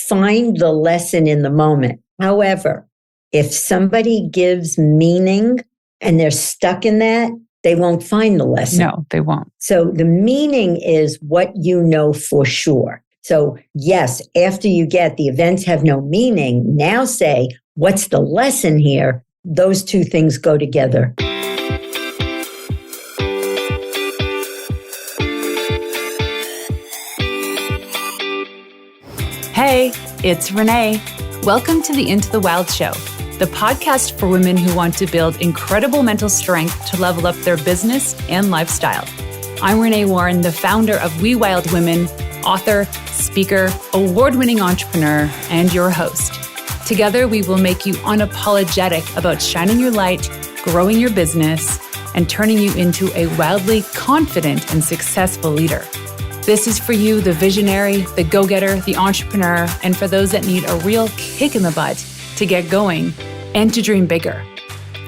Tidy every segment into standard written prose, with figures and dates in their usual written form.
find the lesson in the moment. However, if somebody gives meaning and they're stuck in that, they won't find the lesson. No, they won't. So the meaning is what you know for sure. So yes, after you get the events have no meaning, now say, what's the lesson here? Those two things go together. Hey, it's Renee. Welcome to the Into the Wild Show, the podcast for women who want to build incredible mental strength to level up their business and lifestyle. I'm Renee Warren, the founder of We Wild Women, author, speaker, award-winning entrepreneur, and your host. Together, we will make you unapologetic about shining your light, growing your business, and turning you into a wildly confident and successful leader. This is for you, the visionary, the go-getter, the entrepreneur, and for those that need a real kick in the butt to get going and to dream bigger.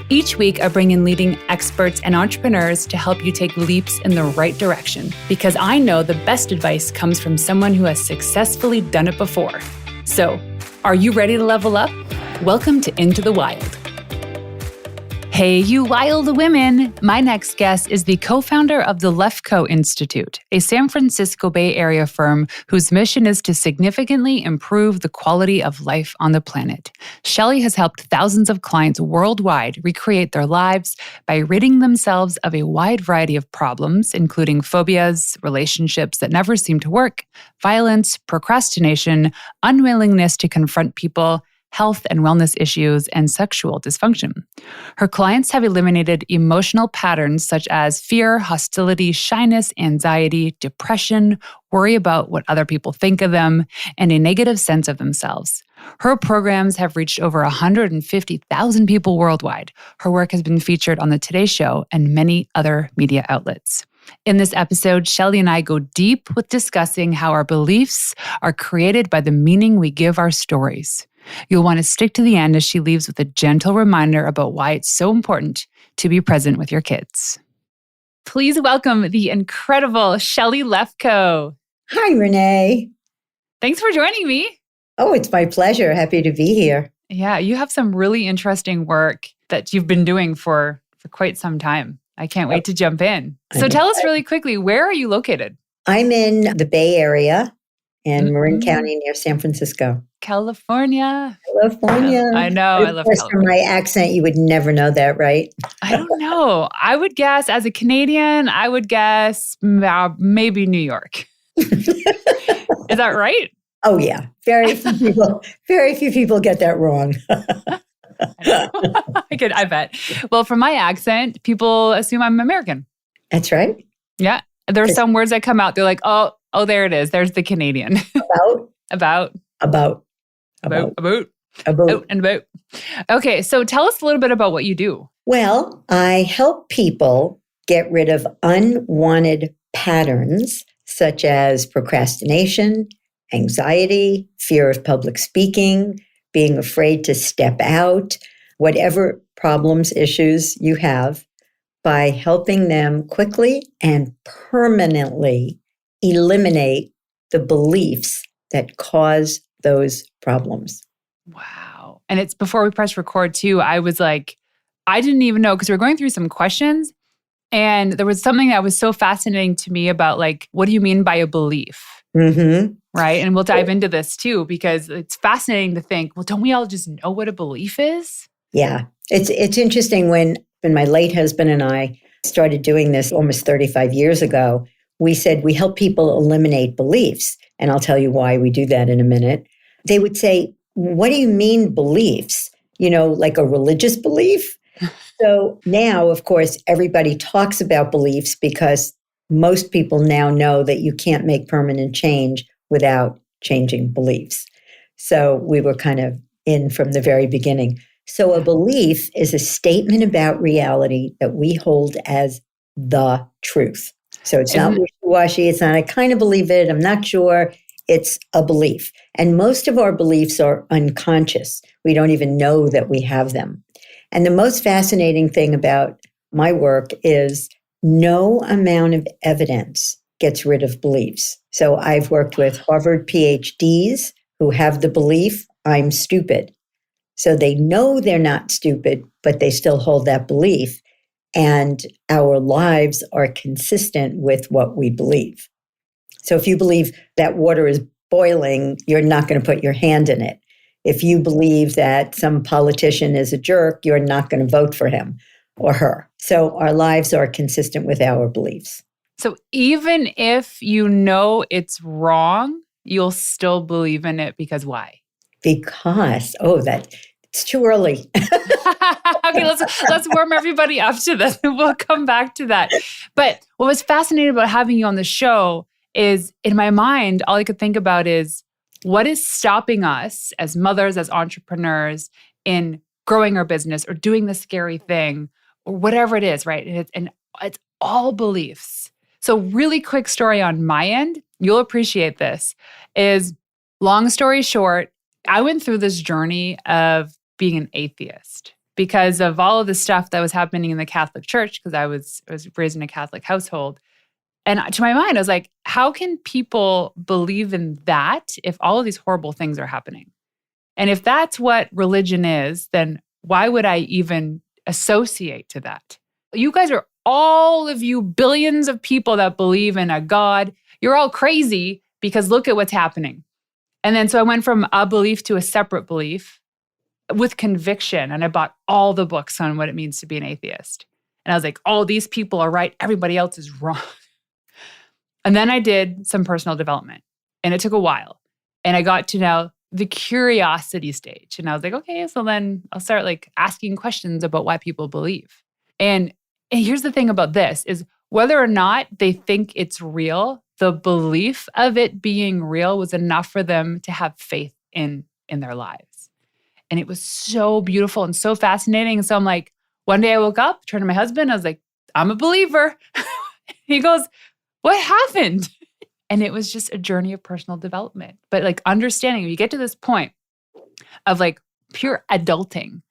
Each week, I bring in leading experts and entrepreneurs to help you take leaps in the right direction, because I know the best advice comes from someone who has successfully done it before. So, are you ready to level up? Welcome to Into the Wild. Hey, you wild women! My next guest is the co-founder of the Lefkoe Institute, a San Francisco Bay Area firm whose mission is to significantly improve the quality of life on the planet. Shelly has helped thousands of clients worldwide recreate their lives by ridding themselves of a wide variety of problems, including phobias, relationships that never seem to work, violence, procrastination, unwillingness to confront people, health and wellness issues, and sexual dysfunction. Her clients have eliminated emotional patterns such as fear, hostility, shyness, anxiety, depression, worry about what other people think of them, and a negative sense of themselves. Her programs have reached over 150,000 people worldwide. Her work has been featured on The Today Show and many other media outlets. In this episode, Shelly and I go deep with discussing how our beliefs are created by the meaning we give our stories. You'll want to stick to the end as she leaves with a gentle reminder about why it's so important to be present with your kids. Please welcome the incredible Shelly Lefkoe. Hi, Renee. Thanks for joining me. Oh, it's my pleasure. Happy to be here. Yeah, you have some really interesting work that you've been doing for quite some time. I can't wait to jump in. So tell us really quickly, where are you located? I'm in the Bay Area in Marin County near San Francisco. California. California. I know. I love California. From my accent, you would never know that, right? I don't know. I would guess, as a Canadian, I would guess maybe New York. Is that right? Oh, yeah. Very few people get that wrong. I bet. Well, from my accent, people assume I'm American. That's right. Yeah. There's some words that come out. They're like, oh, there it is. There's the Canadian. About. Okay, so tell us a little bit about what you do. Well, I help people get rid of unwanted patterns such as procrastination, anxiety, fear of public speaking, being afraid to step out, whatever problems, issues you have, by helping them quickly and permanently eliminate the beliefs that cause those problems. Wow. And it's before we press record too, I was like, I didn't even know, because we were going through some questions and there was something that was so fascinating to me about like, what do you mean by a belief? Mm-hmm. Right? And we'll dive into this too, because it's fascinating to think, well, don't we all just know what a belief is? Yeah. It's interesting when my late husband and I started doing this almost 35 years ago, we said we help people eliminate beliefs. And I'll tell you why we do that in a minute. They would say, what do you mean beliefs? You know, like a religious belief? So now, of course, everybody talks about beliefs because most people now know that you can't make permanent change without changing beliefs. So we were kind of in from the very beginning. So a belief is a statement about reality that we hold as the truth. So it's not wishy-washy. It's not, I kind of believe it, I'm not sure. It's a belief. And most of our beliefs are unconscious. We don't even know that we have them. And the most fascinating thing about my work is no amount of evidence gets rid of beliefs. So I've worked with Harvard PhDs who have the belief, I'm stupid. So they know they're not stupid, but they still hold that belief. And our lives are consistent with what we believe. So if you believe that water is boiling, you're not going to put your hand in it. If you believe that some politician is a jerk, you're not going to vote for him or her. So our lives are consistent with our beliefs. So even if you know it's wrong, you'll still believe in it because why? Because, it's too early. Okay, let's warm everybody up to this. We'll come back to that. But what was fascinating about having you on the show is, in my mind, all I could think about is what is stopping us as mothers, as entrepreneurs, in growing our business or doing the scary thing or whatever it is, right? And it's all beliefs. So really quick story on my end, you'll appreciate this, is long story short, I went through this journey of being an atheist because of all of the stuff that was happening in the Catholic Church, because I was raised in a Catholic household. And to my mind, I was like, how can people believe in that if all of these horrible things are happening? And if that's what religion is, then why would I even associate to that? You guys are, all of you billions of people that believe in a God, you're all crazy because look at what's happening. And then so I went from a belief to a separate belief with conviction. And I bought all the books on what it means to be an atheist. And I was like, oh, these people are right. Everybody else is wrong. And then I did some personal development. And it took a while. And I got to know the curiosity stage. And I was like, okay, so then I'll start like asking questions about why people believe. And here's the thing about this is whether or not they think it's real, the belief of it being real was enough for them to have faith in their lives. And it was so beautiful and so fascinating. So I'm like, one day I woke up, turned to my husband, I was like, I'm a believer. He goes, what happened? And it was just a journey of personal development. But like understanding, you get to this point of like pure adulting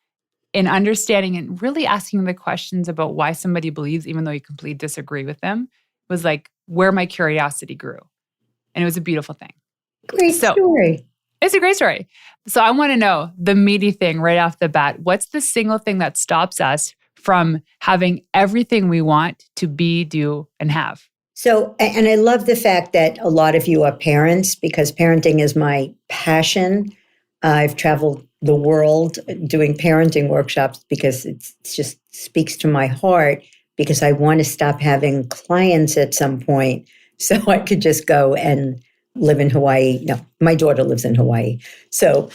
in understanding and really asking the questions about why somebody believes, even though you completely disagree with them, was like where my curiosity grew. And it was a beautiful thing. Great story. It's a great story. So I want to know the meaty thing right off the bat. What's the single thing that stops us from having everything we want to be, do, and have? So, and I love the fact that a lot of you are parents because parenting is my passion. I've traveled the world doing parenting workshops because it just speaks to my heart because I want to stop having clients at some point so I could just go and live in Hawaii. No, my daughter lives in Hawaii. So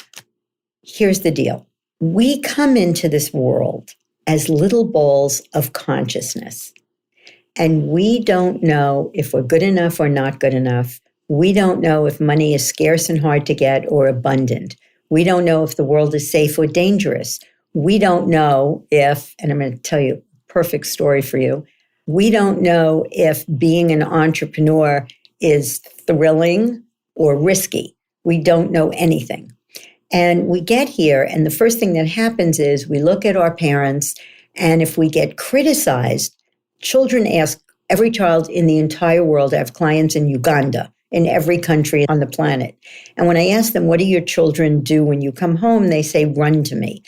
here's the deal. We come into this world as little balls of consciousness. And we don't know if we're good enough or not good enough. We don't know if money is scarce and hard to get or abundant. We don't know if the world is safe or dangerous. We don't know if, and I'm going to tell you a perfect story for you. We don't know if being an entrepreneur is thrilling or risky. We don't know anything. And we get here, and the first thing that happens is we look at our parents, and if we get criticized, children ask, every child in the entire world, I have clients in Uganda, in every country on the planet. And when I ask them, what do your children do when you come home? They say, run to me.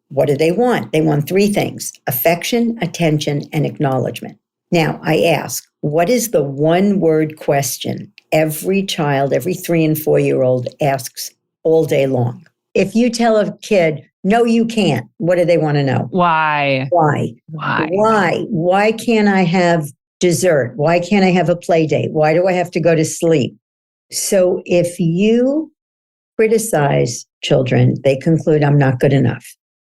What do they want? They want three things: affection, attention, and acknowledgement. Now, I ask, what is the one word question every child, every 3 and 4-year-old asks all day long? If you tell a kid, no, you can't, what do they want to know? Why? Why can't I have dessert? Why can't I have a play date? Why do I have to go to sleep? So if you criticize children, they conclude, I'm not good enough.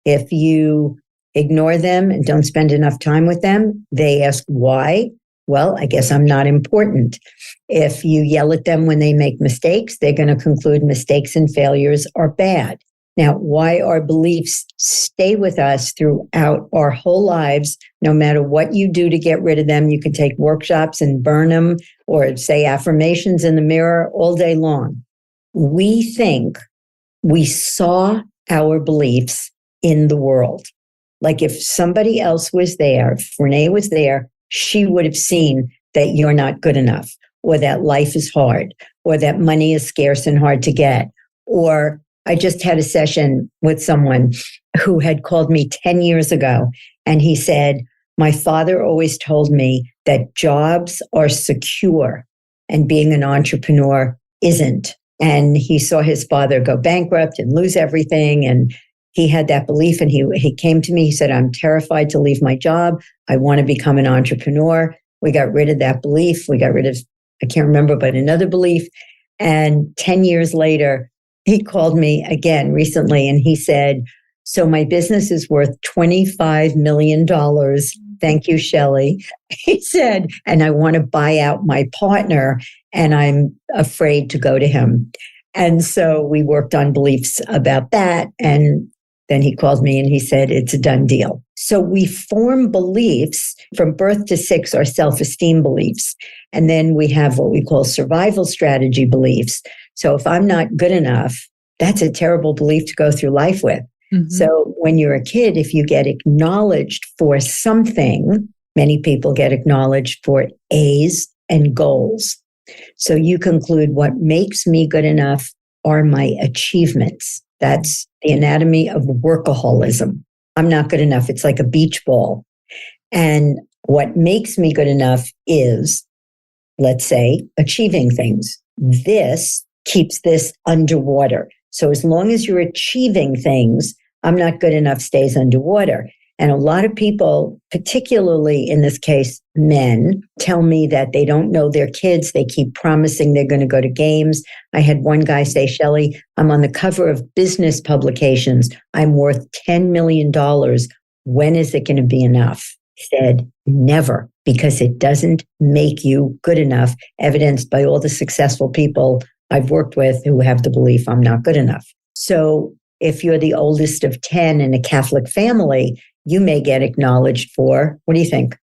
If you ignore them and don't spend enough time with them, they ask why. Well, I guess I'm not important. If you yell at them when they make mistakes, they're going to conclude mistakes and failures are bad. Now, why our beliefs stay with us throughout our whole lives, no matter what you do to get rid of them. You can take workshops and burn them or say affirmations in the mirror all day long. We think we saw our beliefs in the world. Like if somebody else was there, if Renee was there, she would have seen that you're not good enough, or that life is hard, or that money is scarce and hard to get, Or I just had a session with someone who had called me 10 years ago, and he said, my father always told me that jobs are secure and being an entrepreneur isn't. And he saw his father go bankrupt and lose everything. And he had that belief. And he came to me, he said, I'm terrified to leave my job. I want to become an entrepreneur. We got rid of that belief. We got rid of, I can't remember, but another belief. And 10 years later, he called me again recently and he said, so my business is worth $25 million. Thank you, Shelly. He said, and I want to buy out my partner and I'm afraid to go to him. And so we worked on beliefs about that. And then he called me and he said, it's a done deal. So we form beliefs from birth to 6 are self-esteem beliefs. And then we have what we call survival strategy beliefs. So if I'm not good enough, that's a terrible belief to go through life with. Mm-hmm. So when you're a kid, if you get acknowledged for something, many people get acknowledged for A's and goals. So you conclude what makes me good enough are my achievements. That's the anatomy of workaholism. I'm not good enough. It's like a beach ball. And what makes me good enough is, let's say, achieving things. This keeps this underwater. So as long as you're achieving things, I'm not good enough stays underwater. And a lot of people, particularly in this case, men, tell me that they don't know their kids. They keep promising they're going to go to games. I had one guy say, Shelly, I'm on the cover of business publications. I'm worth $10 million. When is it going to be enough? He said, never, because it doesn't make you good enough, evidenced by all the successful people I've worked with who have the belief I'm not good enough. So if you're the oldest of 10 in a Catholic family, you may get acknowledged for, what do you think?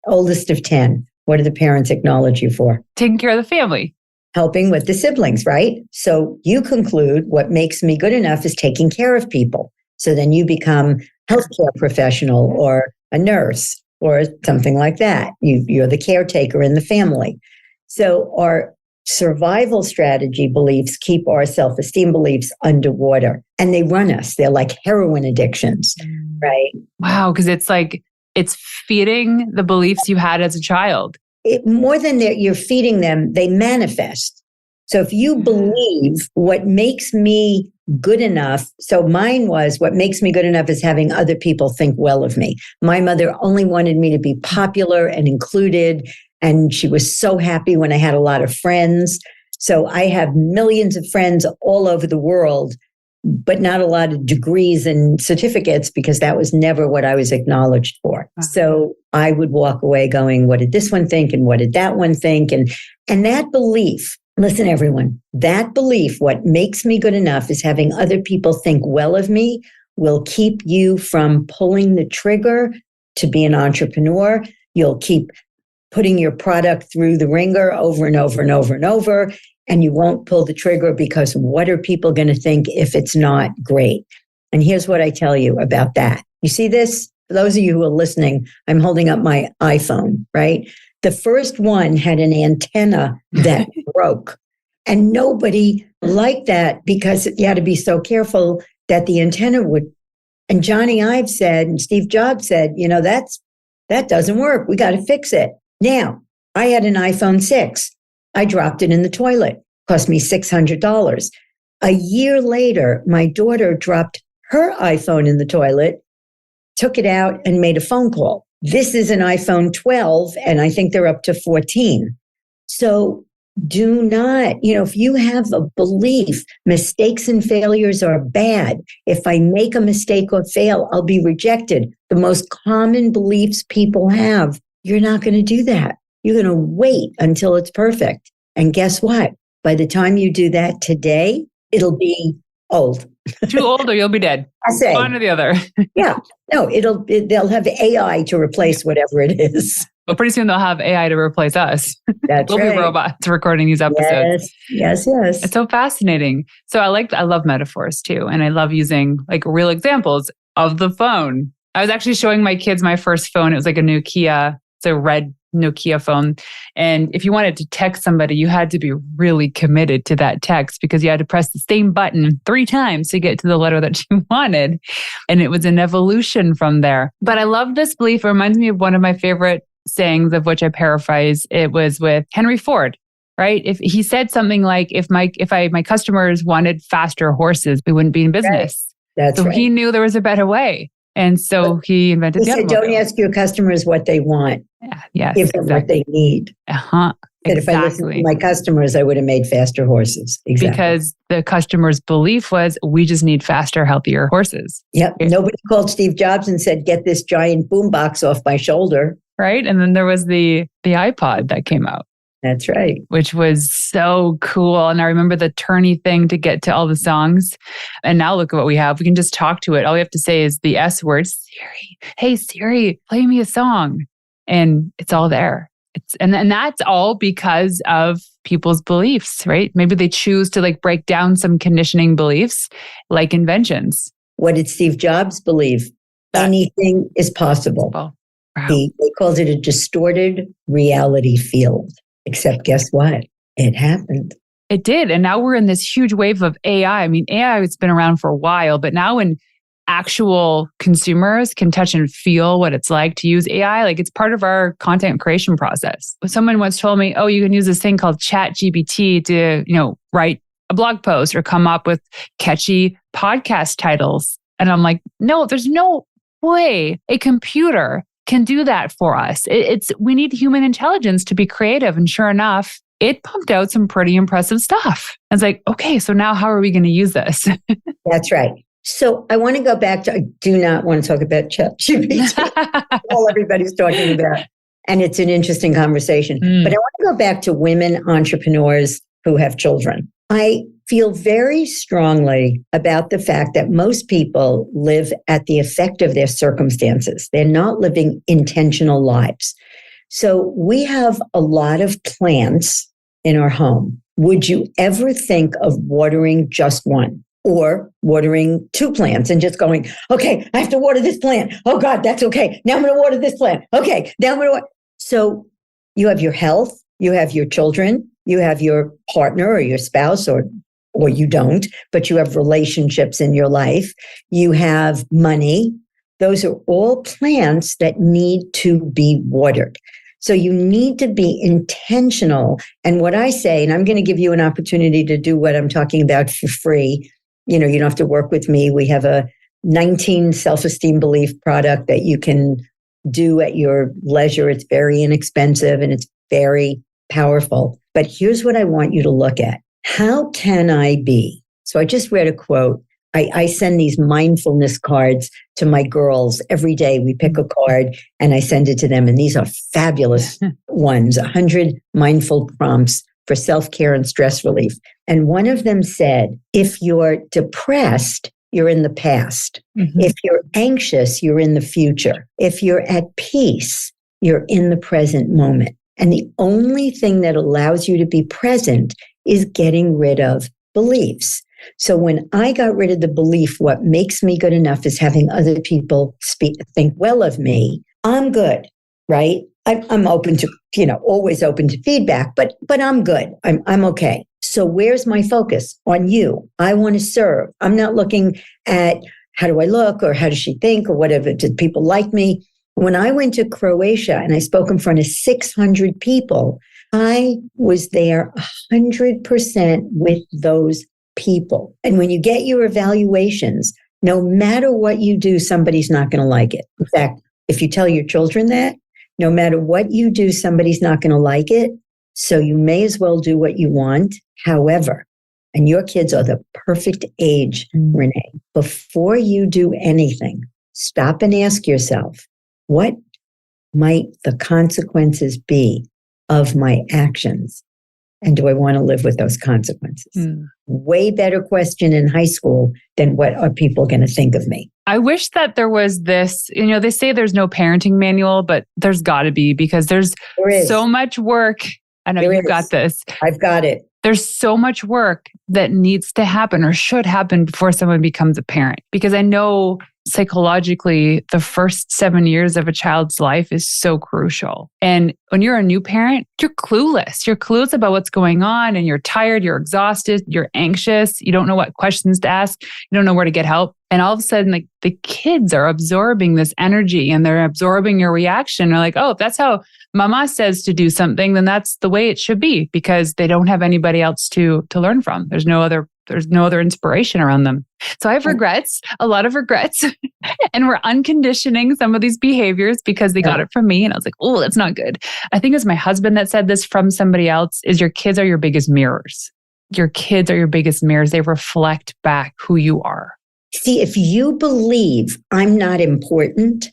Oldest of 10. What do the parents acknowledge you for? Taking care of the family. Helping with the siblings, right? So you conclude what makes me good enough is taking care of people. So then you become a healthcare professional or a nurse or something like that. You're the caretaker in the family. So our survival strategy beliefs keep our self-esteem beliefs underwater and they run us. They're like heroin addictions, right? Wow, because it's feeding the beliefs you had as a child. More than you're feeding them, they manifest. So if you believe what makes me good enough, so mine was what makes me good enough is having other people think well of me. My mother only wanted me to be popular and included. And she was so happy when I had a lot of friends. So I have millions of friends all over the world, but not a lot of degrees and certificates because that was never what I was acknowledged for. Uh-huh. So I would walk away going, what did this one think? And what did that one think? And that belief, listen, everyone, that belief, what makes me good enough is having other people think well of me, will keep you from pulling the trigger to be an entrepreneur. You'll keep putting your product through the ringer over and over and over and over, and you won't pull the trigger because what are people going to think if it's not great? And here's what I tell you about that. You see this? For those of you who are listening, I'm holding up my iPhone, right? The first one had an antenna that broke, and nobody liked that because you had to be so careful that the antenna would. And Johnny Ive said, and Steve Jobs said, that doesn't work. We got to fix it. Now, I had an iPhone 6. I dropped it in the toilet. Cost me $600. A year later, my daughter dropped her iPhone in the toilet, took it out, and made a phone call. This is an iPhone 12, and I think they're up to 14. So do not, if you have a belief, mistakes and failures are bad. If I make a mistake or fail, I'll be rejected. The most common beliefs people have, you're not going to do that. You're going to wait until it's perfect. And guess what? By the time you do that today, it'll be old. Too old or you'll be dead. I say. One or the other. Yeah. No, they'll have AI to replace whatever it is. But pretty soon they'll have AI to replace us. That's we'll be robots recording these episodes. Yes. It's so fascinating. So I love metaphors too. And I love using like real examples of the phone. I was actually showing my kids my first phone. It was like a Nokia. It's a red Nokia phone. And if you wanted to text somebody, you had to be really committed to that text because you had to press the same button 3 times to get to the letter that you wanted. And it was an evolution from there. But I love this belief. It reminds me of one of my favorite sayings, of which I paraphrase. It was with Henry Ford, right? If he said something like, if my customers wanted faster horses, we wouldn't be in business. Right. That's so right. He knew there was a better way. And so he invented the automobile. Don't ask your customers what they want. Yes, give them what they need. Exactly. If I listened to my customers, I would have made faster horses. Exactly. Because the customer's belief was, we just need faster, healthier horses. Yep. Nobody called Steve Jobs and said, get this giant boombox off my shoulder. Right. And then there was the iPod that came out. That's right. Which was so cool. And I remember the turny thing to get to all the songs. And now look at what we have. We can just talk to it. All we have to say is the S word, Siri. Hey, Siri, play me a song. And it's all there. And that's all because of people's beliefs, right? Maybe they choose to like break down some conditioning beliefs like inventions. What did Steve Jobs believe? Anything is possible. Wow. He called it a distorted reality field. Except guess what? It happened. It did. And now we're in this huge wave of AI. I mean, AI has been around for a while, but now when actual consumers can touch and feel what it's like to use AI, like it's part of our content creation process. Someone once told me, oh, you can use this thing called ChatGPT to, write a blog post or come up with catchy podcast titles. And I'm like, no, there's no way a computer can do that for us. We need human intelligence to be creative. And sure enough, it pumped out some pretty impressive stuff. I was like, okay, so now how are we going to use this? That's right. So I want to go back to, I do not want to talk about ChatGPT. All everybody's talking about. And it's an interesting conversation. But I want to go back to women entrepreneurs who have children. I feel very strongly about the fact that most people live at the effect of their circumstances. They're not living intentional lives. So we have a lot of plants in our home. Would you ever think of watering just one or watering 2 plants and just going, okay, I have to water this plant. Oh God, that's okay. Now I'm going to water this plant. Okay, now I'm going to water. So you have your health, you have your children, you have your partner or your spouse, or you don't, but you have relationships in your life. You have money. Those are all plants that need to be watered. So you need to be intentional. And what I say, and I'm going to give you an opportunity to do what I'm talking about for free. You don't have to work with me. We have a 19 self-esteem belief product that you can do at your leisure. It's very inexpensive and it's very powerful. But here's what I want you to look at. How can I be? So I just read a quote. I send these mindfulness cards to my girls every day. We pick a card and I send it to them. And these are fabulous ones, 100 mindful prompts for self-care and stress relief. And one of them said, if you're depressed, you're in the past. Mm-hmm. If you're anxious, you're in the future. If you're at peace, you're in the present moment. And the only thing that allows you to be present is getting rid of beliefs. So when I got rid of the belief, what makes me good enough is having other people think well of me. I'm good, right? I'm open to, always open to feedback, but I'm good. I'm okay. So where's my focus? On you. I want to serve. I'm not looking at how do I look or how does she think or whatever. Did people like me? When I went to Croatia and I spoke in front of 600 people, I was there 100% with those people. And when you get your evaluations, no matter what you do, somebody's not going to like it. In fact, if you tell your children that, no matter what you do, somebody's not going to like it. So you may as well do what you want. However, and your kids are the perfect age, Renee, before you do anything, stop and ask yourself, what might the consequences be of my actions? And do I want to live with those consequences? Way better question in high school than what are people going to think of me? I wish that there was this, they say there's no parenting manual, but there's got to be because there is so much work. I know you've got this. I've got it. There's so much work that needs to happen or should happen before someone becomes a parent. Because I know psychologically, the first 7 years of a child's life is so crucial. And when you're a new parent, you're clueless. You're clueless about what's going on and you're tired, you're exhausted, you're anxious. You don't know what questions to ask. You don't know where to get help. And all of a sudden, like the kids are absorbing this energy and they're absorbing your reaction. They're like, oh, if that's how mama says to do something, then that's the way it should be, because they don't have anybody else to learn from. There's no other inspiration around them. So I have regrets, a lot of regrets. And we're unconditioning some of these behaviors because they got it from me. And I was like, oh, that's not good. I think it was my husband that said this from somebody else, is your kids are your biggest mirrors. Your kids are your biggest mirrors. They reflect back who you are. See, if you believe I'm not important,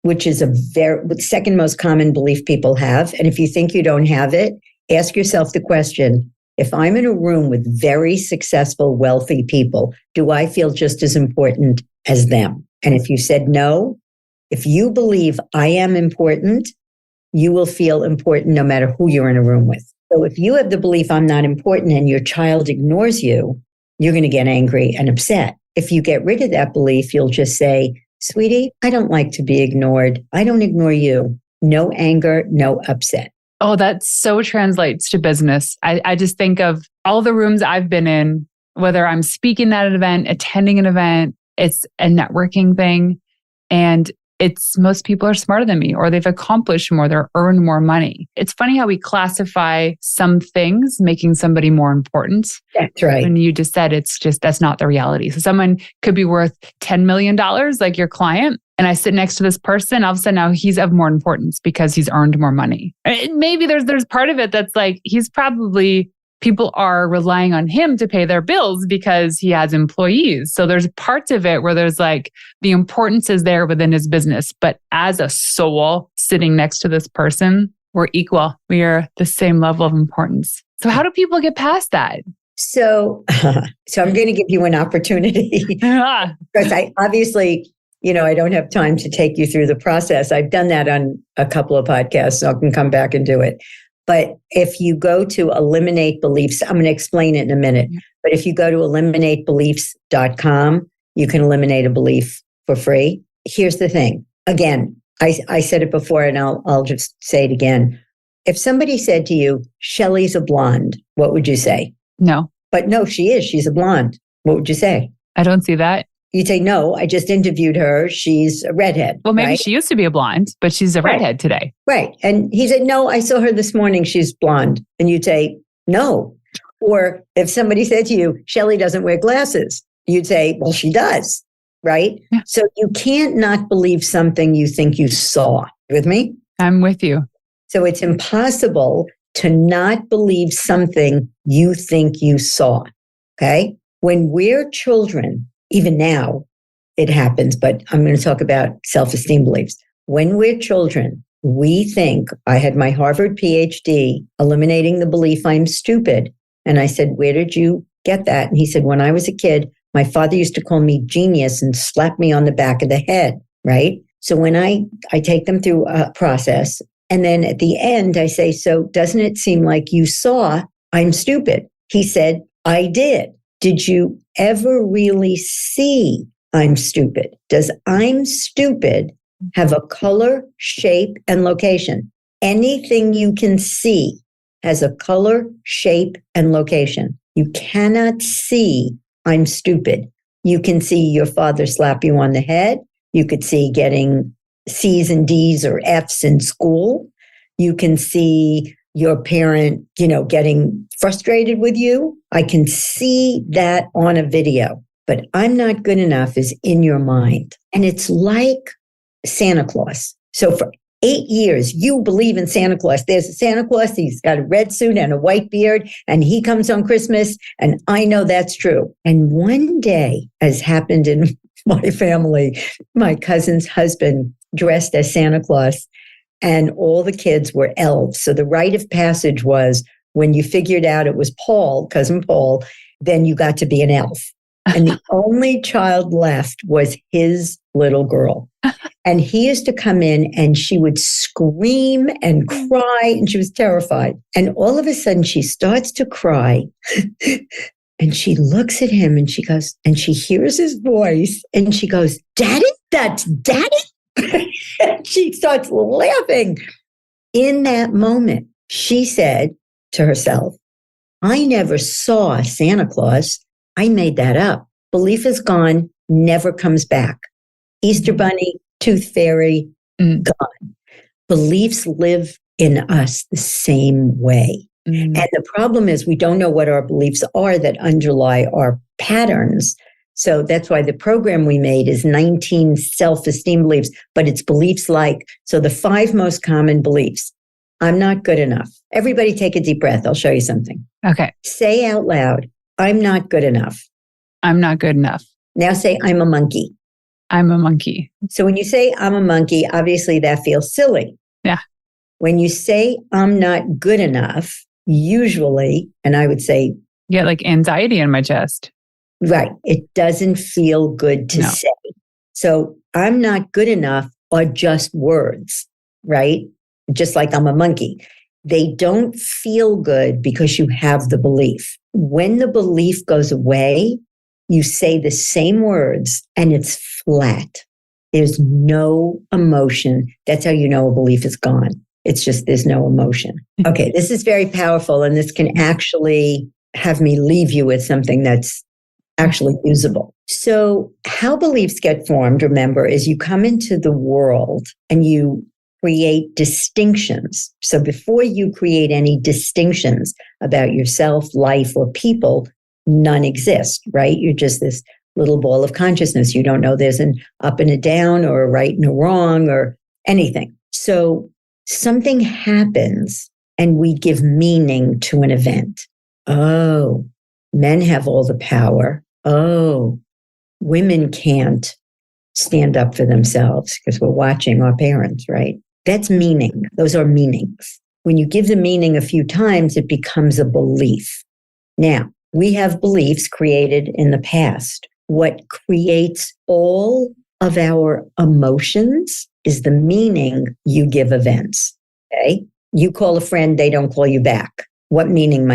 which is the second most common belief people have, and if you think you don't have it, ask yourself the question, if I'm in a room with very successful, wealthy people, do I feel just as important as them? And if you said no, if you believe I am important, you will feel important no matter who you're in a room with. So if you have the belief I'm not important and your child ignores you, you're going to get angry and upset. If you get rid of that belief, you'll just say, sweetie, I don't like to be ignored. I don't ignore you. No anger, no upset. Oh, that so translates to business. I just think of all the rooms I've been in, whether I'm speaking at an event, attending an event, it's a networking thing. And it's most people are smarter than me, or they've accomplished more, they've earned more money. It's funny how we classify some things, making somebody more important. That's right. When you just said that's not the reality. So someone could be worth $10 million, like your client, and I sit next to this person, all of a sudden now he's of more importance because he's earned more money. And maybe there's part of it that's like, people are relying on him to pay their bills because he has employees. So there's parts of it where there's like, the importance is there within his business. But as a soul sitting next to this person, we're equal. We are the same level of importance. So how do people get past that? So I'm going to give you an opportunity because I obviously, I don't have time to take you through the process. I've done that on a couple of podcasts, so I can come back and do it. But if you go to Eliminate Beliefs, I'm going to explain it in a minute. But if you go to eliminatebeliefs.com, you can eliminate a belief for free. Here's the thing. Again, I said it before and I'll just say it again. If somebody said to you, Shelly's a blonde, what would you say? No. But no, she is. She's a blonde. What would you say? I don't see that. You'd say, no, I just interviewed her. She's a redhead. Well, maybe right? She used to be a blonde, but she's a redhead today. Right. And he said, no, I saw her this morning. She's blonde. And you'd say, no. Or if somebody said to you, Shelly doesn't wear glasses, you'd say, well, she does. Right. Yeah. So you can't not believe something you think you saw. You with me? I'm with you. So it's impossible to not believe something you think you saw. Okay. When we're children, even now it happens, but I'm going to talk about self-esteem beliefs. When we're children, we think, I had my Harvard PhD eliminating the belief I'm stupid. And I said, where did you get that? And he said, when I was a kid, my father used to call me genius and slap me on the back of the head, right? So when I take them through a process, and then at the end I say, so doesn't it seem like you saw I'm stupid? He said, I did. Did you ever really see I'm stupid? Does I'm stupid have a color, shape, and location? Anything you can see has a color, shape, and location. You cannot see I'm stupid. You can see your father slap you on the head. You could see getting C's and D's or F's in school. You can see your parent, getting frustrated with you. I can see that on a video, but I'm not good enough is in your mind. And it's like Santa Claus. So for 8 years, you believe in Santa Claus. There's a Santa Claus. He's got a red suit and a white beard, and he comes on Christmas. And I know that's true. And one day, as happened in my family, my cousin's husband dressed as Santa Claus, and all the kids were elves. So the rite of passage was when you figured out it was Paul, cousin Paul, then you got to be an elf. And the only child left was his little girl. And he used to come in and she would scream and cry and she was terrified. And all of a sudden she starts to cry and she looks at him and she goes, and she hears his voice and she goes, Daddy? That's Daddy? She starts laughing. In that moment, she said to herself, I never saw Santa Claus. I made that up. Belief is gone, never comes back. Easter Bunny, Tooth Fairy, gone. Beliefs live in us the same way. And the problem is we don't know what our beliefs are that underlie our patterns. So that's why the program we made is 19 self-esteem beliefs, but it's beliefs like, so the 5 most common beliefs. I'm not good enough. Everybody take a deep breath. I'll show you something. Okay. Say out loud, I'm not good enough. I'm not good enough. Now say, I'm a monkey. I'm a monkey. So when you say I'm a monkey, obviously that feels silly. Yeah. When you say I'm not good enough, usually, and I would say, you get like anxiety in my chest. Right. It doesn't feel good to say. So I'm not good enough are just words, right? Just like I'm a monkey. They don't feel good because you have the belief. When the belief goes away, you say the same words and it's flat. There's no emotion. That's how you know a belief is gone. It's just there's no emotion. Okay, this is very powerful, and this can actually have me leave you with something that's actually usable. So how beliefs get formed, remember, is you come into the world and you create distinctions. So before you create any distinctions about yourself, life, or people, none exist, right? You're just this little ball of consciousness. You don't know there's an up and a down or a right and a wrong or anything. So something happens and we give meaning to an event. Oh, men have all the power. Oh, women can't stand up for themselves because we're watching our parents, right? That's meaning. Those are meanings. When you give the meaning a few times, it becomes a belief. Now, we have beliefs created in the past. What creates all of our emotions is the meaning you give events. Okay? You call a friend, they don't call you back. What meaning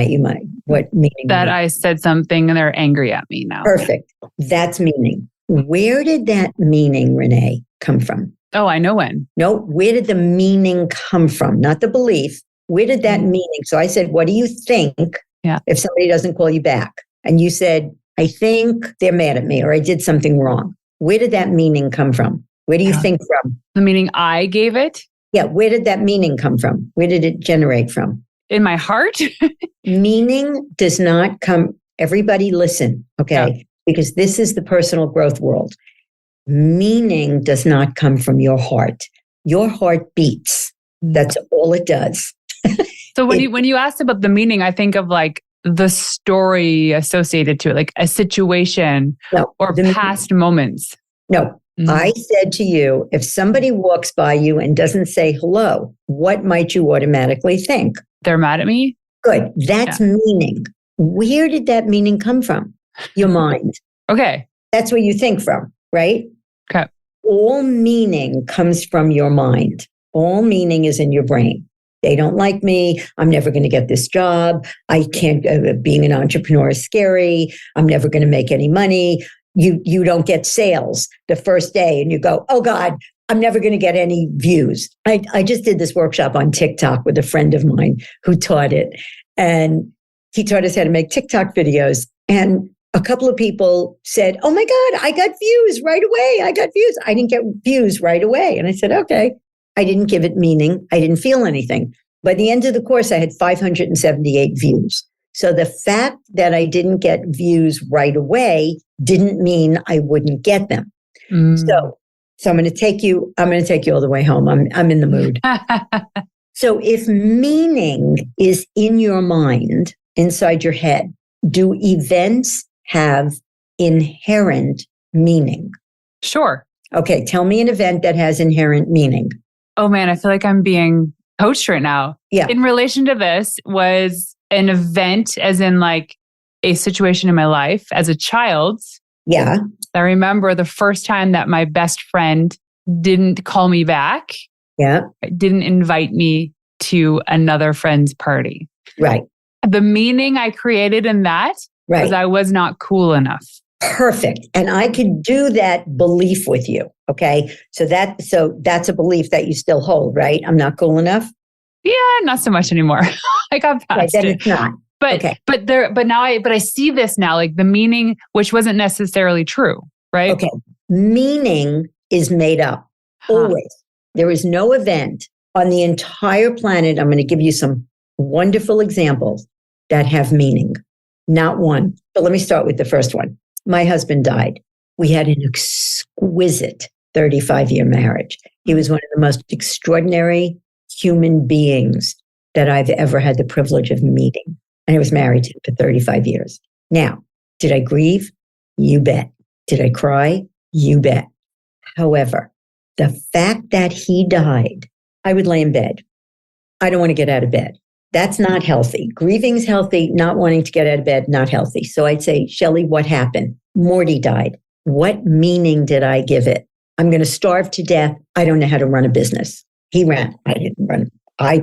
what meaning? That I said something and they're angry at me now. Perfect. That's meaning. Where did that meaning, Renee, come from? Oh, I know when. No, where did the meaning come from? Not the belief. Where did that meaning? So I said, what do you think if somebody doesn't call you back? And you said, I think they're mad at me or I did something wrong. Where did that meaning come from? Where do you think from? The meaning I gave it? Yeah. Where did that meaning come from? Where did it generate from? In my heart? Meaning does not come. Everybody listen, okay? Yeah. Because this is the personal growth world. Meaning does not come from your heart. Your heart beats. That's all it does. So when you asked about the meaning, I think of like the story associated to it, like a situation or past moments. No. I said to you, if somebody walks by you and doesn't say hello, what might you automatically think? They're mad at me? Good. That's meaning. Where did that meaning come from? Your mind. Okay. That's where you think from, right? Okay. All meaning comes from your mind. All meaning is in your brain. They don't like me. I'm never going to get this job. I can't, being an entrepreneur is scary. I'm never going to make any money. You don't get sales the first day and you go, oh God, I'm never going to get any views. I just did this workshop on TikTok with a friend of mine who taught it. And he taught us how to make TikTok videos. And a couple of people said, oh my God, I got views right away. I got views. I didn't get views right away. And I said, okay. I didn't give it meaning. I didn't feel anything. By the end of the course, I had 578 views. So the fact that I didn't get views right away didn't mean I wouldn't get them. So I'm going to take you all the way home. I'm in the mood. So if meaning is in your mind, inside your head, do events have inherent meaning? Sure. Okay. Tell me an event that has inherent meaning. Oh man, I feel like I'm being coached right now. Yeah. In relation to this was an event as in like a situation in my life as a child. Yeah. I remember the first time that my best friend didn't call me back. Yeah. Didn't invite me to another friend's party. Right. The meaning I created in that was I was not cool enough. Perfect. And I could do that belief with you. Okay. So that's a belief that you still hold, right? I'm not cool enough. Yeah, not so much anymore. I got Okay, past then it. it's not. But Okay. I see this now, like the meaning, which wasn't necessarily true, right? Okay. Meaning is made up. Always. There is no event on the entire planet. I'm going to give you some wonderful examples that have meaning. Not one. But let me start with the first one. My husband died. We had an exquisite 35-year marriage. He was one of the most extraordinary human beings that I've ever had the privilege of meeting. And I was married to him for 35 years. Now, did I grieve? You bet. Did I cry? You bet. However, the fact that he died, I would lay in bed. I don't want to get out of bed. That's not healthy. Grieving's healthy. Not wanting to get out of bed, not healthy. So I'd say, Shelly, what happened? Morty died. What meaning did I give it? I'm going to starve to death. I don't know how to run a business. He ran. I didn't run.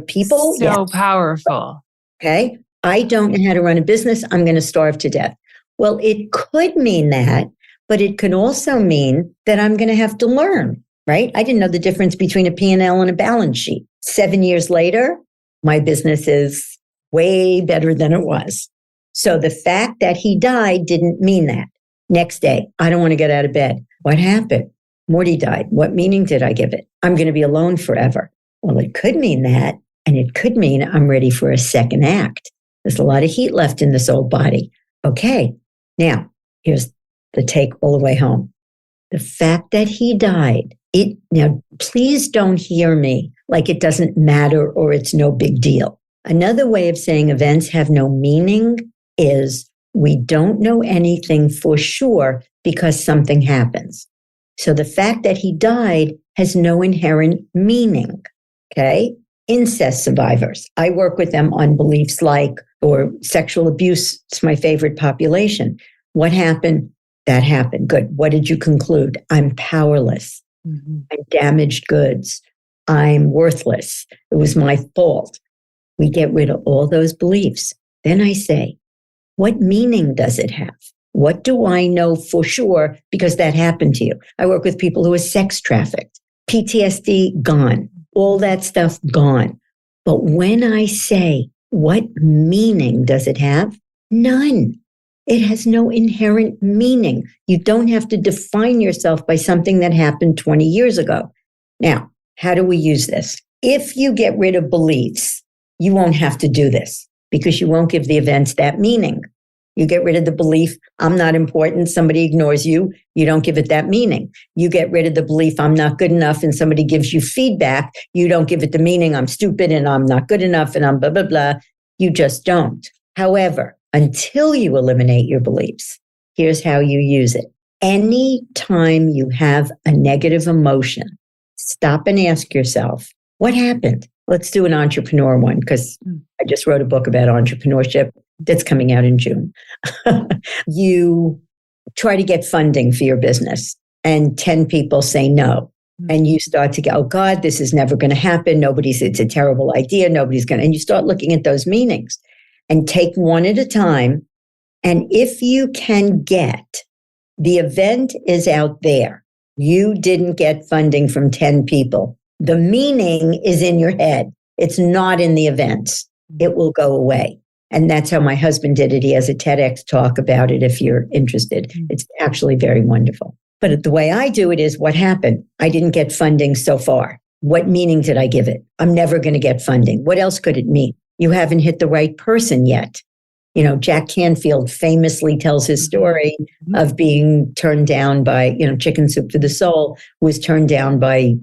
People. So powerful. Okay. I don't know how to run a business. I'm going to starve to death. Well, it could mean that, but it could also mean that I'm going to have to learn, right? I didn't know the difference between a P&L and a balance sheet. 7 years later, my business is way better than it was. So the fact that he died didn't mean that. Next day, I don't want to get out of bed. What happened? Morty died. What meaning did I give it? I'm going to be alone forever. Well, it could mean that, and it could mean I'm ready for a second act. There's a lot of heat left in this old body. Okay, now here's the take all the way home. The fact that he died, now please don't hear me like it doesn't matter or it's no big deal. Another way of saying events have no meaning is we don't know anything for sure because something happens. So the fact that he died has no inherent meaning. Okay. Incest survivors. I work with them on beliefs like, or sexual abuse. It's my favorite population. What happened? That happened. Good. What did you conclude? I'm powerless. Mm-hmm. I'm damaged goods. I'm worthless. It was my fault. We get rid of all those beliefs. Then I say, what meaning does it have? What do I know for sure because that happened to you? I work with people who are sex trafficked, PTSD gone, all that stuff gone. But when I say, what meaning does it have? None. It has no inherent meaning. You don't have to define yourself by something that happened 20 years ago. Now, how do we use this? If you get rid of beliefs, you won't have to do this because you won't give the events that meaning. You get rid of the belief, I'm not important, somebody ignores you, you don't give it that meaning. You get rid of the belief, I'm not good enough, and somebody gives you feedback, you don't give it the meaning, I'm stupid and I'm not good enough and I'm blah, blah, blah. You just don't. However, until you eliminate your beliefs, here's how you use it. Anytime you have a negative emotion, stop and ask yourself, what happened? Let's do an entrepreneur one because I just wrote a book about entrepreneurship that's coming out in June. You try to get funding for your business and 10 people say no. And you start to go, oh God, this is never going to happen. It's a terrible idea. And you start looking at those meanings and take one at a time. And if you can get, the event is out there. You didn't get funding from 10 people. The meaning is in your head. It's not in the events. It will go away. And that's how my husband did it. He has a TEDx talk about it if you're interested. It's actually very wonderful. But the way I do it is, what happened? I didn't get funding so far. What meaning did I give it? I'm never going to get funding. What else could it mean? You haven't hit the right person yet. You know, Jack Canfield famously tells his story of being turned down by, Chicken Soup for the Soul was turned down by,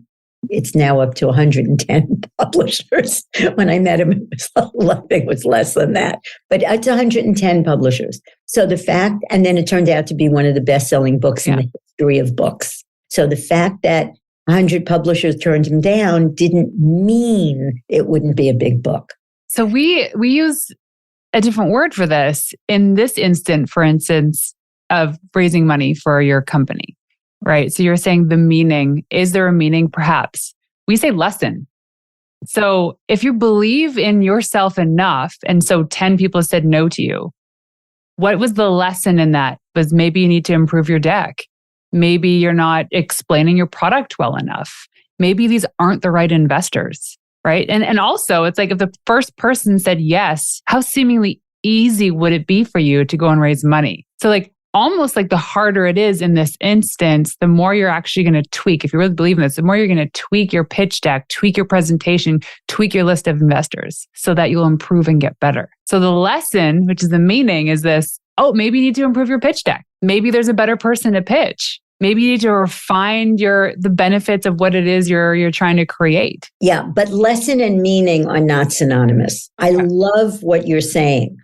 it's now up to 110 publishers. When I met him, I think it was less than that, but it's 110 publishers. So the fact, and then it turned out to be one of the best-selling books in the history of books. So the fact that 100 publishers turned him down didn't mean it wouldn't be a big book. So we use a different word for this in this instant, for instance, of raising money for your company. Right. So you're saying the meaning. Is there a meaning? Perhaps. We say lesson. So if you believe in yourself enough, and so 10 people said no to you, What was the lesson in that? Was maybe you need to improve your deck. Maybe you're not explaining your product well enough. Maybe these aren't the right investors, right? And also, it's like if the first person said yes, how seemingly easy would it be for you to go and raise money? So like almost like the harder it is in this instance, the more you're actually going to tweak. If you really believe in this, the more you're going to tweak your pitch deck, tweak your presentation, tweak your list of investors so that you'll improve and get better. So the lesson, which is the meaning, is this: oh, maybe you need to improve your pitch deck. Maybe there's a better person to pitch. Maybe you need to refine the benefits of what it is you're trying to create. Yeah, but lesson and meaning are not synonymous. I love what you're saying.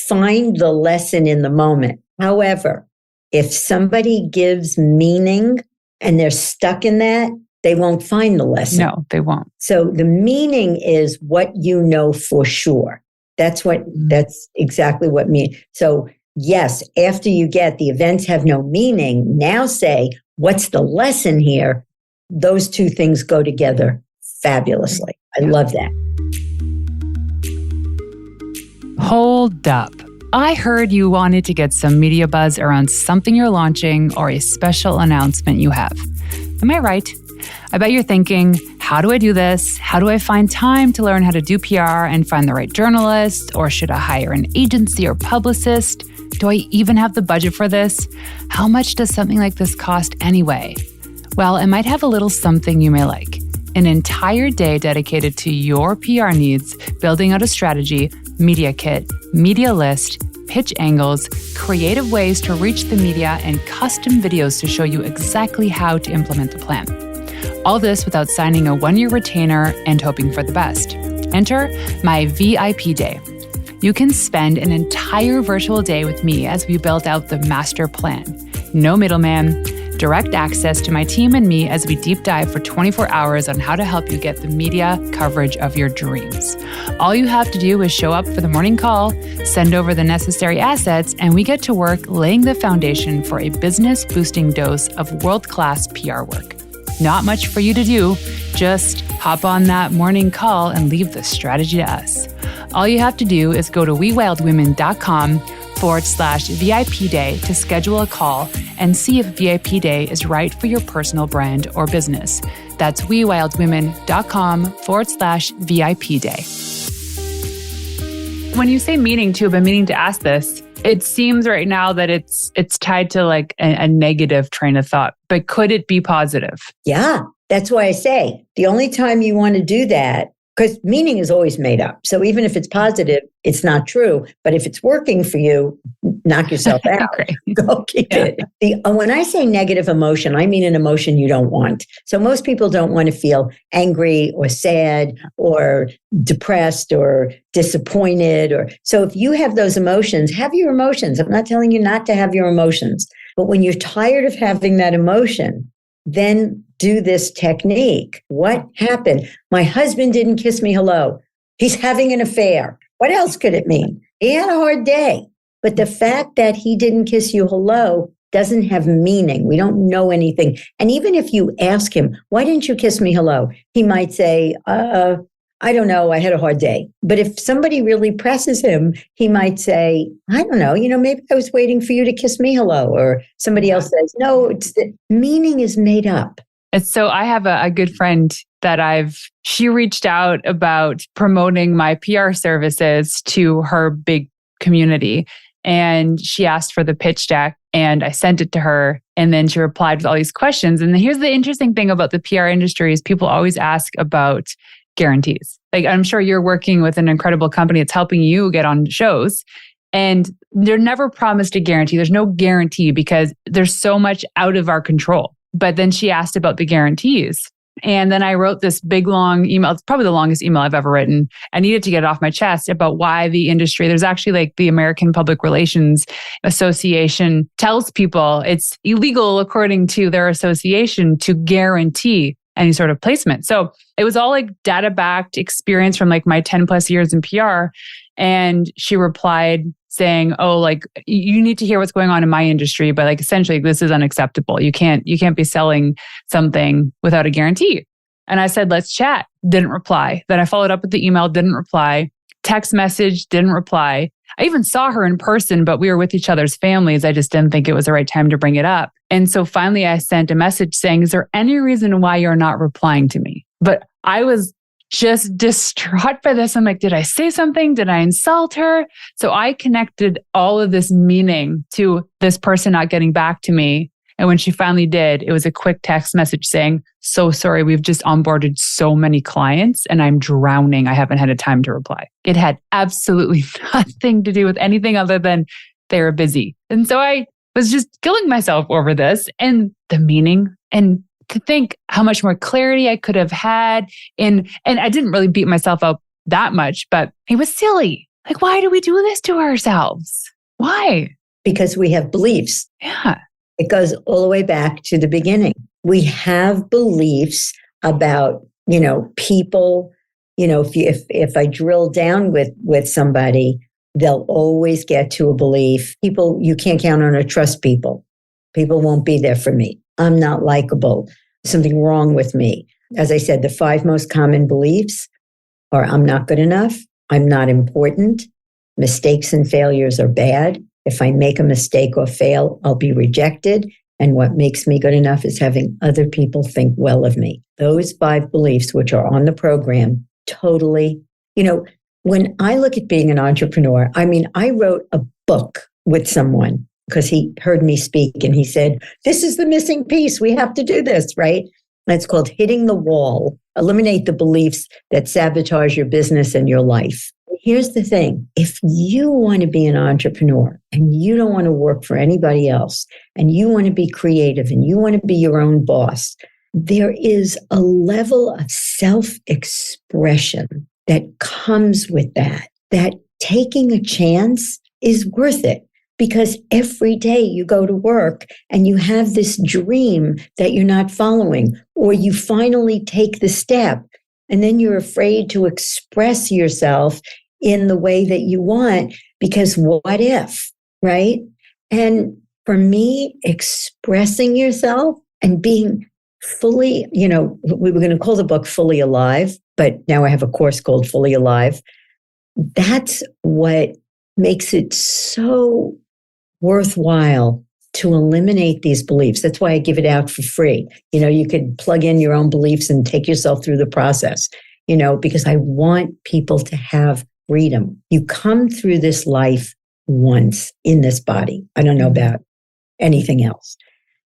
Find the lesson in the moment. However, if somebody gives meaning and they're stuck in that, they won't find the lesson. No, they won't. So the meaning is what you know for sure. That's exactly what means. So yes, after you get the events have no meaning, now say, what's the lesson here? Those two things go together fabulously. I love that. Hold up. I heard you wanted to get some media buzz around something you're launching or a special announcement you have. Am I right? I bet you're thinking, how do I do this? How do I find time to learn how to do PR and find the right journalist? Or should I hire an agency or publicist? Do I even have the budget for this? How much does something like this cost anyway? Well, it might have a little something you may like. An entire day dedicated to your PR needs, building out a strategy, media kit, media list, pitch angles, creative ways to reach the media, and custom videos to show you exactly how to implement the plan. All this without signing a 1-year retainer and hoping for the best. Enter my VIP day. You can spend an entire virtual day with me as we build out the master plan. No middleman, direct access to my team and me as we deep dive for 24 hours on how to help you get the media coverage of your dreams. All you have to do is show up for the morning call, send over the necessary assets, and we get to work laying the foundation for a business-boosting dose of world-class PR work. Not much for you to do, just hop on that morning call and leave the strategy to us. All you have to do is go to wewildwomen.com/VIP day to schedule a call and see if VIP day is right for your personal brand or business. That's wewildwomen.com/VIP day. When you say meaning too, I've been meaning to ask this. It seems right now that it's tied to like a negative train of thought, but could it be positive? Yeah, that's why I say the only time you want to do that, because meaning is always made up. So even if it's positive, it's not true. But if it's working for you, knock yourself out. Go keep it. When I say negative emotion, I mean an emotion you don't want. So most people don't want to feel angry or sad or depressed or disappointed. So if you have those emotions, have your emotions. I'm not telling you not to have your emotions. But when you're tired of having that emotion, then do this technique. What happened? My husband didn't kiss me hello. He's having an affair. What else could it mean? He had a hard day. But the fact that he didn't kiss you hello doesn't have meaning. We don't know anything. And even if you ask him, why didn't you kiss me hello? He might say, I don't know. I had a hard day. But if somebody really presses him, he might say, I don't know, maybe I was waiting for you to kiss me hello. Or somebody else says, no, it's the meaning is made up. So I have a good friend that she reached out about promoting my PR services to her big community. And she asked for the pitch deck and I sent it to her. And then she replied with all these questions. And here's the interesting thing about the PR industry is people always ask about guarantees. Like I'm sure you're working with an incredible company that's helping you get on shows. And they're never promised a guarantee. There's no guarantee because there's so much out of our control. But then she asked about the guarantees. And then I wrote this big, long email. It's probably the longest email I've ever written. I needed to get it off my chest about why the industry, there's actually like the American Public Relations Association tells people it's illegal according to their association to guarantee any sort of placement. So it was all like data-backed experience from like my 10 plus years in PR. And she replied saying, oh, like you need to hear what's going on in my industry, but like essentially this is unacceptable. You can't be selling something without a guarantee. And I said, let's chat. Didn't reply. Then I followed up with the email, didn't reply. Text message, didn't reply. I even saw her in person, but we were with each other's families. I just didn't think it was the right time to bring it up. And so finally I sent a message saying, is there any reason why you're not replying to me? But I was just distraught by this. I'm like, did I say something? Did I insult her? So I connected all of this meaning to this person not getting back to me. And when she finally did, it was a quick text message saying, so sorry, we've just onboarded so many clients and I'm drowning. I haven't had a time to reply. It had absolutely nothing to do with anything other than they were busy. And so I was just killing myself over this and the meaning, and to think how much more clarity I could have had. And I didn't really beat myself up that much, but it was silly. Like, why do we do this to ourselves? Why? Because we have beliefs. Yeah. It goes all the way back to the beginning. We have beliefs about, people. If I drill down with somebody, they'll always get to a belief. People, you can't count on or trust people. People won't be there for me. I'm not likable. Something wrong with me. As I said, the 5 most common beliefs are I'm not good enough. I'm not important. Mistakes and failures are bad. If I make a mistake or fail, I'll be rejected. And what makes me good enough is having other people think well of me. Those 5 beliefs, which are on the program, totally, when I look at being an entrepreneur, I wrote a book with someone because he heard me speak and he said, this is the missing piece. We have to do this, right? And it's called Hitting the Wall. Eliminate the beliefs that sabotage your business and your life. Here's the thing. If you want to be an entrepreneur and you don't want to work for anybody else and you want to be creative and you want to be your own boss, there is a level of self-expression that comes with that taking a chance is worth it. Because every day you go to work and you have this dream that you're not following, or you finally take the step and then you're afraid to express yourself in the way that you want because what if, right? And for me, expressing yourself and being fully, we were going to call the book Fully Alive, but now I have a course called Fully Alive. That's what makes it so worthwhile to eliminate these beliefs. That's why I give it out for free. You could plug in your own beliefs and take yourself through the process, because I want people to have freedom. You come through this life once in this body. I don't know about anything else,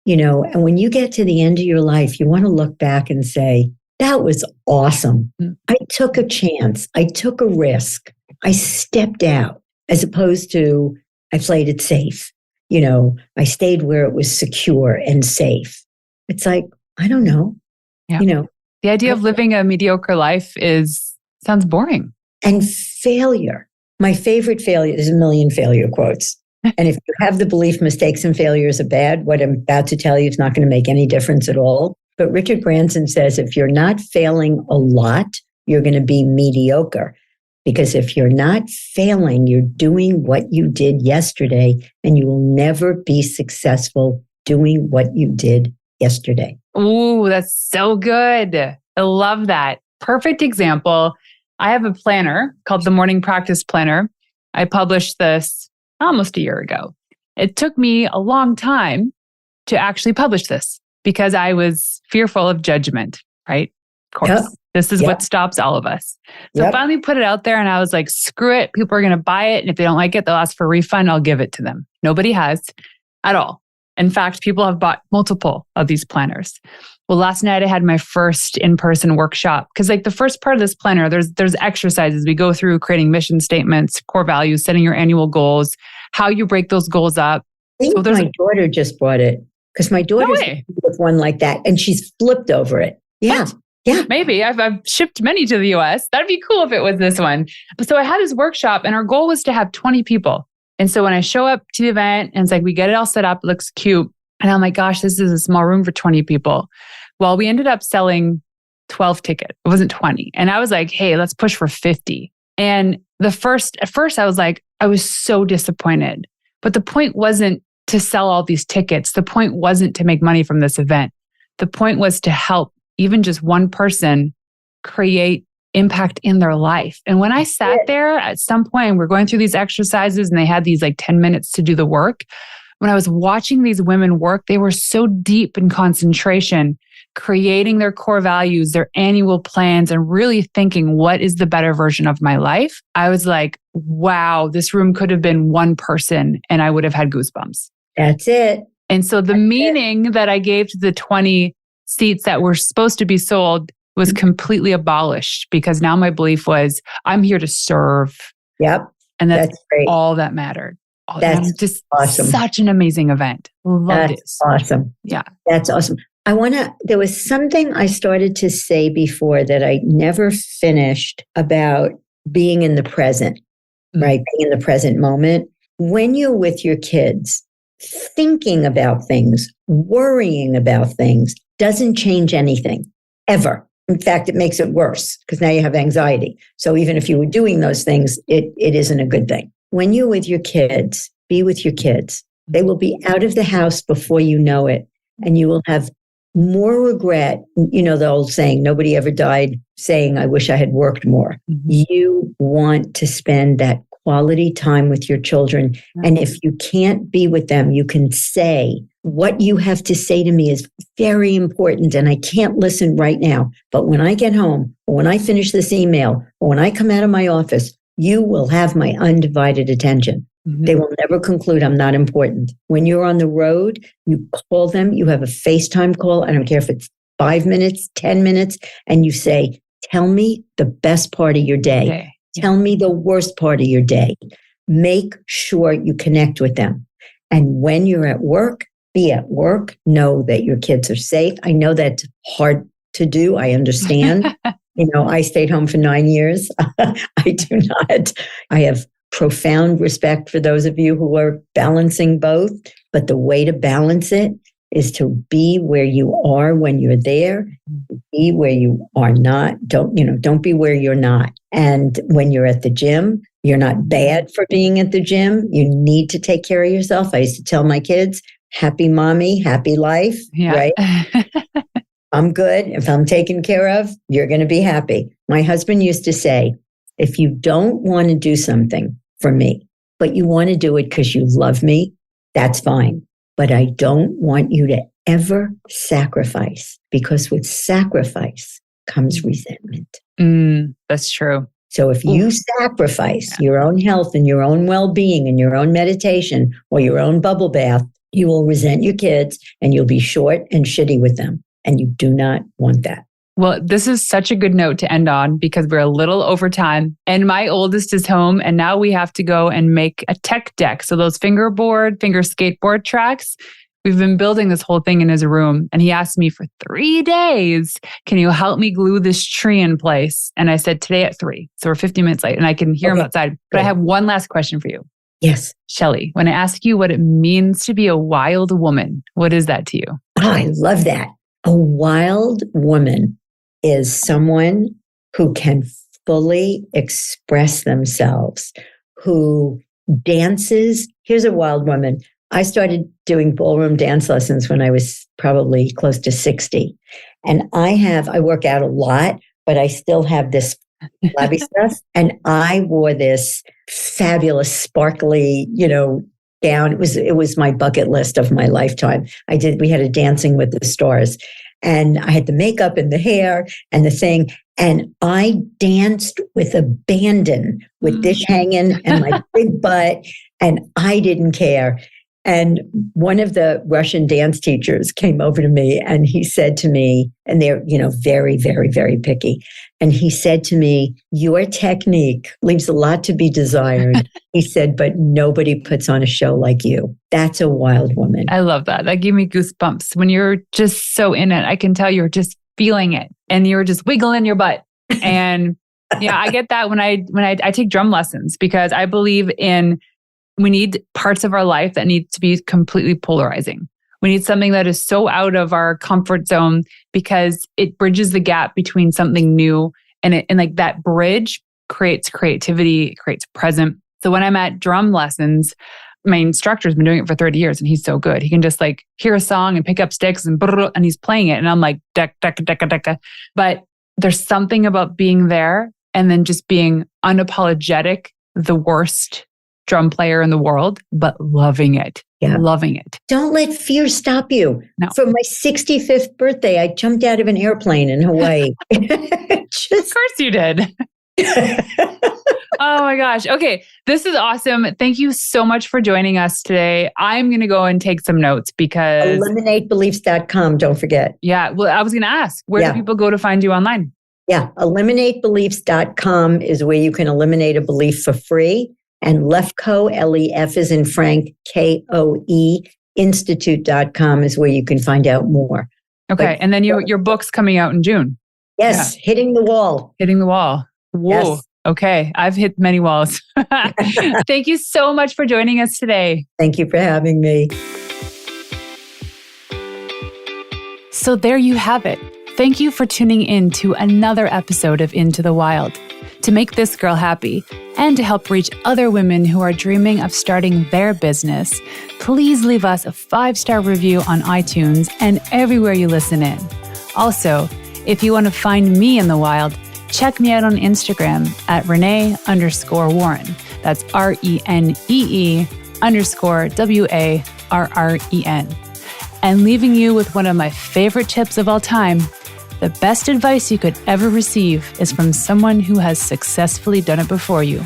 and when you get to the end of your life, you want to look back and say, that was awesome. I took a chance. I took a risk. I stepped out as opposed to I played it safe. I stayed where it was secure and safe. It's like, I don't know. Yeah. The idea of living a mediocre life sounds boring. And failure. My favorite failure, there's a million failure quotes. And if you have the belief mistakes and failures are bad, what I'm about to tell you is not going to make any difference at all. But Richard Branson says, if you're not failing a lot, you're going to be mediocre. Because if you're not failing, you're doing what you did yesterday, and you will never be successful doing what you did yesterday. Ooh, that's so good. I love that. Perfect example. I have a planner called the Morning Practice Planner. I published this almost a year ago. It took me a long time to actually publish this because I was fearful of judgment, right? Of course. Yep. This is what stops all of us. So I finally put it out there and I was like, screw it. People are going to buy it. And if they don't like it, they'll ask for a refund. I'll give it to them. Nobody has at all. In fact, people have bought multiple of these planners. Well, last night I had my first in-person workshop because the first part of this planner, there's exercises. We go through creating mission statements, core values, setting your annual goals, how you break those goals up. I think my daughter just bought it because my daughter's with one like that and she's flipped over it. Yeah. What? Yeah, maybe. I've shipped many to the US. That'd be cool if it was this one. So I had this workshop and our goal was to have 20 people. And so when I show up to the event and it's like, we get it all set up, it looks cute. And I'm like, gosh, this is a small room for 20 people. Well, we ended up selling 12 tickets. It wasn't 20. And I was like, hey, let's push for 50. And at first I was like, I was so disappointed. But the point wasn't to sell all these tickets. The point wasn't to make money from this event. The point was to help even just one person create impact in their life. And when I sat there at some point, we're going through these exercises and they had these like 10 minutes to do the work. When I was watching these women work, they were so deep in concentration, creating their core values, their annual plans, and really thinking, what is the better version of my life? I was like, wow, this room could have been one person and I would have had goosebumps. That's it. And so the meaning that I gave to the 20 seats that were supposed to be sold was completely abolished, because now my belief was, I'm here to serve. Yep. And that's great. all that mattered. That's just awesome. Such an amazing event. Loved it. Awesome. Yeah. That's awesome. There was something I started to say before that I never finished about being in the present, right? Being in the present moment. When you're with your kids, thinking about things, worrying about things doesn't change anything, ever. In fact, it makes it worse because now you have anxiety. So even if you were doing those things, it isn't a good thing. When you're with your kids, be with your kids. They will be out of the house before you know it. And you will have more regret. You know, the old saying, nobody ever died saying, I wish I had worked more. You want to spend that quality time with your children. And if you can't be with them, you can say, what you have to say to me is very important and I can't listen right now. But when I get home, or when I finish this email, or when I come out of my office, you will have my undivided attention. They will never conclude I'm not important. When you're on the road, you call them, you have a FaceTime call. I don't care if it's 5 minutes, 10 minutes, and you say, tell me the best part of your day. Yeah. Tell me the worst part of your day. Make sure you connect with them. And when you're at work, be at work. Know that your kids are safe. I know that's hard to do. I understand. You know, I stayed home for 9 years. I do not. I have profound respect for those of you who are balancing both. But the way to balance it is to be where you are when you're there. Be where you are not. Don't be where you're not. And when you're at the gym, you're not bad for being at the gym. You need to take care of yourself. I used to tell my kids, happy mommy, happy life, right? I'm good. If I'm taken care of, you're going to be happy. My husband used to say, if you don't want to do something for me, but you want to do it because you love me, that's fine. But I don't want you to ever sacrifice, because with sacrifice comes resentment. That's true. So if you sacrifice your own health and your own well-being and your own meditation or your own bubble bath, you will resent your kids and you'll be short and shitty with them. And you do not want that. Well, this is such a good note to end on because we're a little over time and my oldest is home and now we have to go and make a tech deck. So those finger skateboard tracks, we've been building this whole thing in his room and he asked me for 3 days, can you help me glue this tree in place? And I said today at 3. So we're 50 minutes late and I can hear him outside. But I have one last question for you. Yes. Shelly, when I ask you what it means to be a wild woman, what is that to you? Oh, I love that. A wild woman is someone who can fully express themselves, who dances. Here's a wild woman. I started doing ballroom dance lessons when I was probably close to 60. And I work out a lot, but I still have this flabby stuff. And I wore this fabulous, sparkly, gown. It was my bucket list of my lifetime. We had a Dancing with the Stars. And I had the makeup and the hair and the thing. And I danced with abandon with this hanging and my big butt. And I didn't care. And one of the Russian dance teachers came over to me and he said to me, and they're, very, very, very picky. And he said to me, your technique leaves a lot to be desired. He said, but nobody puts on a show like you. That's a wild woman. I love that. That gave me goosebumps. When you're just so in it, I can tell you're just feeling it and you're just wiggling your butt. And I get that when I take drum lessons because I believe we need parts of our life that need to be completely polarizing. We need something that is so out of our comfort zone because it bridges the gap between something new and like that bridge creates creativity, it creates present. So when I'm at drum lessons, my instructor's been doing it for 30 years and he's so good. He can just like hear a song and pick up sticks and he's playing it. And I'm like, deck. But there's something about being there and then just being unapologetic, the worst drum player in the world, but loving it. Yeah. Loving it. Don't let fear stop you. No. For my 65th birthday, I jumped out of an airplane in Hawaii. Of course you did. Oh my gosh. Okay. This is awesome. Thank you so much for joining us today. I'm going to go and take some notes because eliminatebeliefs.com. Don't forget. Yeah. Well, I was going to ask, where do people go to find you online? Yeah. Eliminatebeliefs.com is where you can eliminate a belief for free. And Lefkoe, L-E-F is in Frank, K-O-E, Institute.com is where you can find out more. Okay. And then your book's coming out in June. Yes. Yeah. Hitting the wall. Hitting the wall. Whoa. Yes. Okay. I've hit many walls. Thank you so much for joining us today. Thank you for having me. So there you have it. Thank you for tuning in to another episode of Into the Wild. To make this girl happy and to help reach other women who are dreaming of starting their business, please leave us a 5-star review on iTunes and everywhere you listen in. Also, if you want to find me in the wild, check me out on Instagram at Renee_Warren. That's RENEE_WARREN. And leaving you with one of my favorite tips of all time. The best advice you could ever receive is from someone who has successfully done it before you.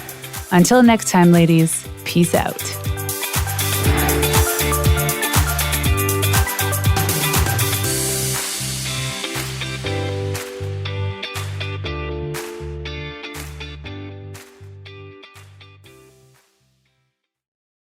Until next time, ladies, peace out.